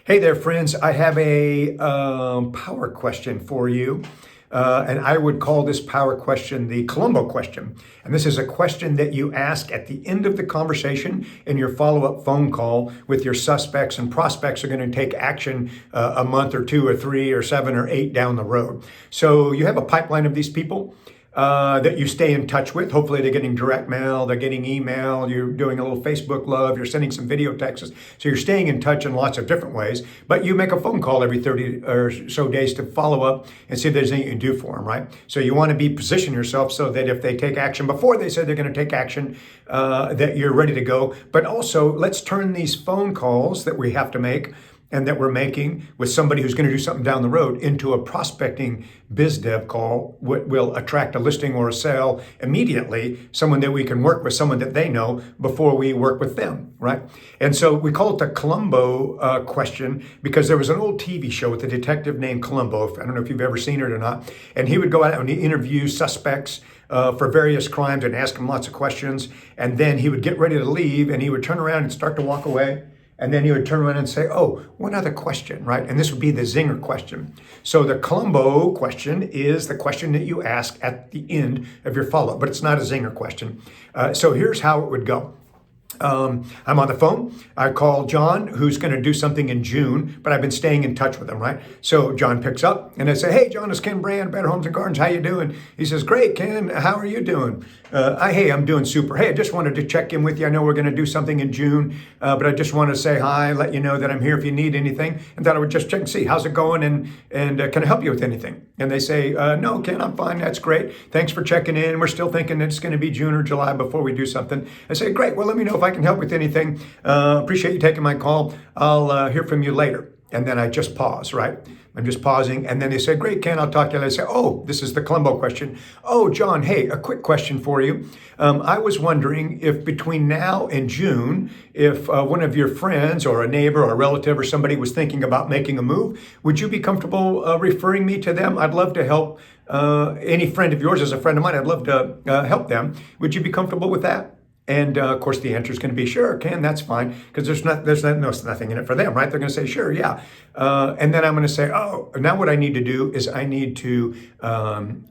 Hey there, friends. I have a power question for you. And I would call this power question the Columbo question. And this is a question that you ask at the end of the conversation in your follow-up phone call with your suspects and prospects are going to take action a month or two or three or 7 or 8 down the road. So you have a pipeline of these people that you stay in touch with. Hopefully they're getting direct mail, they're getting email, you're doing a little Facebook love, you're sending some video texts. So you're staying in touch in lots of different ways, but you make a phone call every 30 or so days to follow up and see if there's anything you can do for them, right? So you want to position yourself so that if they take action before they say they're going to take action, that you're ready to go. But also let's turn these phone calls that we have to make and that we're making with somebody who's going to do something down the road into a prospecting biz dev call will attract a listing or a sale immediately, someone that we can work with, someone that they know before we work with them, right? And so we call it the Columbo question because there was an old TV show with a detective named Columbo. I don't know if you've ever seen it or not. And he would go out and interview suspects for various crimes and ask them lots of questions. And then he would get ready to leave and he would turn around and start to walk away. And then he would turn around and say, oh, one other question, right? And this would be the zinger question. So the Columbo question is the question that you ask at the end of your follow-up, but it's not a zinger question. So here's how it would go. I'm on the phone. I call John, who's going to do something in June, but I've been staying in touch with him, right? So John picks up and I say, hey, John, it's Ken Brand, Better Homes and Gardens. How you doing? He says, great, Ken. How are you doing? Hey, I'm doing super. Hey, I just wanted to check in with you. I know we're going to do something in June, but I just want to say hi, let you know that I'm here if you need anything. And thought I would just check and see how's it going and can I help you with anything? And they say, no, Ken, I'm fine. That's great. Thanks for checking in. We're still thinking it's going to be June or July before we do something. I say, great. Well, let me know if I can help with anything. Appreciate you taking my call. I'll hear from you later. And then I just pause, right? I'm just pausing. And then they say, great, Ken, I'll talk to you. And I say, oh, this is the Columbo question. Oh, John, hey, a quick question for you. I was wondering if between now and June, if one of your friends or a neighbor or a relative or somebody was thinking about making a move, would you be comfortable referring me to them? I'd love to help. Any friend of yours is a friend of mine. I'd love to help them. Would you be comfortable with that? And of course, the answer is going to be, sure, Ken, that's fine, because there's nothing in it for them, right? They're going to say, sure, yeah. And then I'm going to say, oh, now what I need to do is I need to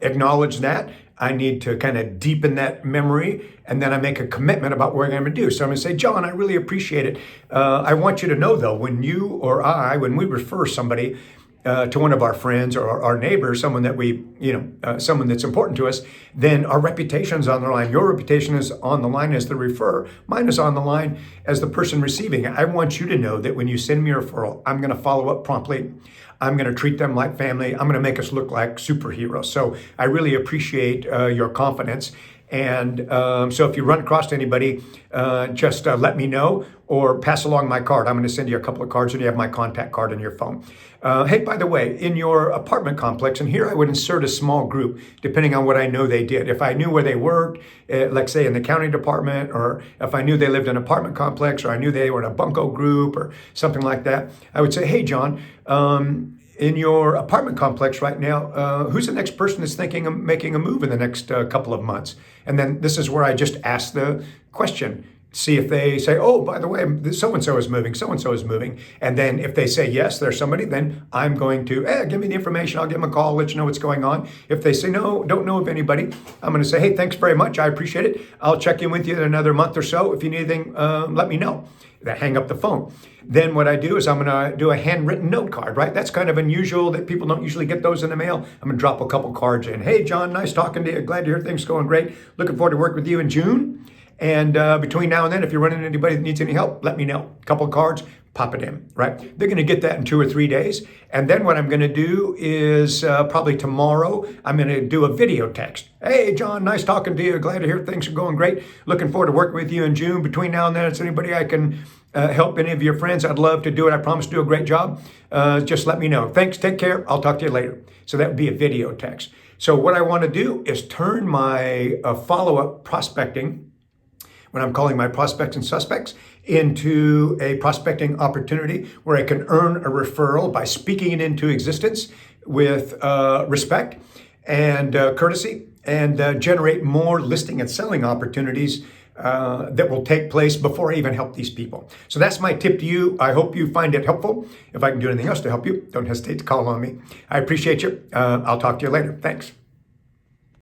acknowledge that. I need to kind of deepen that memory, and then I make a commitment about what I'm going to do. So I'm going to say, John, I really appreciate it. I want you to know, though, when you or when we refer somebody to one of our friends or our neighbors, someone that someone that's important to us, then our reputation's on the line. Your reputation is on the line as the referrer. Mine is on the line as the person receiving it. I want you to know that when you send me a referral, I'm going to follow up promptly. I'm going to treat them like family. I'm going to make us look like superheroes. So I really appreciate your confidence. And so if you run across anybody, just let me know or pass along my card. I'm going to send you a couple of cards and you have my contact card in your phone. Hey, by the way, in your apartment complex, and here I would insert a small group depending on what I know they did. If I knew where they worked, like say in the county department, or if I knew they lived in an apartment complex, or I knew they were in a bunco group or something like that, I would say, hey, John, in your apartment complex right now, who's the next person that's thinking of making a move in the next couple of months? And then this is where I just ask the question. See if they say, oh, by the way, so-and-so is moving, so-and-so is moving. And then if they say, yes, there's somebody, then I'm going to, give me the information. I'll give them a call, let you know what's going on. If they say, no, don't know of anybody, I'm going to say, hey, thanks very much. I appreciate it. I'll check in with you in another month or so. If you need anything, let me know. Then hang up the phone. Then what I do is I'm going to do a handwritten note card, right? That's kind of unusual that people don't usually get those in the mail. I'm going to drop a couple cards in. Hey, John, nice talking to you. Glad to hear things going great. Looking forward to working with you in June. And between now and then, if you're running into anybody that needs any help, let me know. A couple of cards, pop it in, right? They're going to get that in 2 or 3 days. And then what I'm going to do is probably tomorrow, I'm going to do a video text. Hey, John, nice talking to you. Glad to hear things are going great. Looking forward to working with you in June. Between now and then, if it's anybody I can help, any of your friends, I'd love to do it. I promise to do a great job. Just let me know. Thanks. Take care. I'll talk to you later. So that would be a video text. So what I want to do is turn my follow-up prospecting, when I'm calling my prospects and suspects, into a prospecting opportunity where I can earn a referral by speaking it into existence with respect and courtesy, and generate more listing and selling opportunities that will take place before I even help these people. So that's my tip to you. I hope you find it helpful. If I can do anything else to help you, don't hesitate to call on me. I appreciate you. I'll talk to you later. Thanks.